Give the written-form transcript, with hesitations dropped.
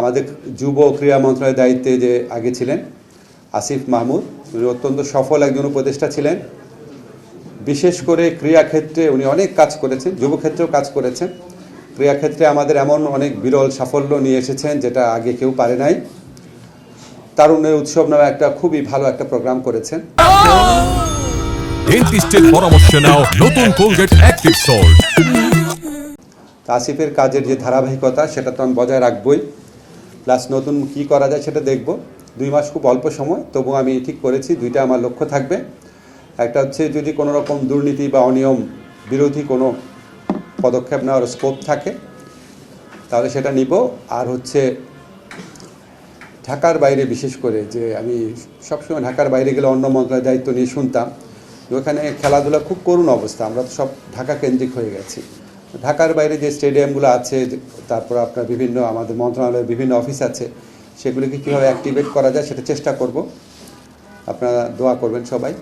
আমাদের যুব ক্রীড়া মন্ত্রণালয়ের দায়িত্বে যে আগে ছিলেন আসিফ মাহমুদ, উনি অত্যন্ত সফল একজন উপদেষ্টা ছিলেন। বিশেষ করে ক্রীড়াক্ষেত্রে উনি অনেক কাজ করেছেন, যুবক্ষেত্রেও কাজ করেছেন। ক্রীড়াক্ষেত্রে আমাদের এমন অনেক বিরল সাফল্য নিয়ে এসেছেন যেটা আগে কেউ পারে নাই। তারুণ্যের উৎসব নামে একটা খুবই ভালো একটা প্রোগ্রাম করেছেন। ডেন্টিস্টের পরামর্শ নাও নতুন কোলগেট অ্যাক্টিভ সল্ট। আসিফের কাজের যে ধারাবাহিকতা সেটা তো আমি বজায় রাখবই, প্লাস নতুন কি করা যায় সেটা দেখব। 2 মাস খুব অল্প সময়, তবু আমি ঠিক করেছি 2টা আমার লক্ষ্য থাকবে। একটা হচ্ছে যদি কোনো রকম দুর্নীতি বা অনিয়ম বিরোধী কোনো পদক্ষেপ নেওয়ার স্কোপ থাকে তাহলে সেটা নিব। আর হচ্ছে ঢাকার বাইরে, বিশেষ করে যে আমি সবসময় ঢাকার বাইরে গেলে অন্য মন্ত্রণালয়ের দায়িত্ব নিয়ে শুনতাম যে ওখানে খেলাধুলা খুব করুণ অবস্থা, আমরা তো সব ঢাকা কেন্দ্রিক হয়ে গেছি। ঢাকার বাইরে যে স্টেডিয়ামগুলো আছে, তারপর আপনার বিভিন্ন আমাদের মন্ত্রণালয়ের বিভিন্ন অফিস আছে, সেগুলিকে কীভাবে অ্যাক্টিভেট করা যায় সেটা চেষ্টা করব। আপনারা দোয়া করবেন সবাই।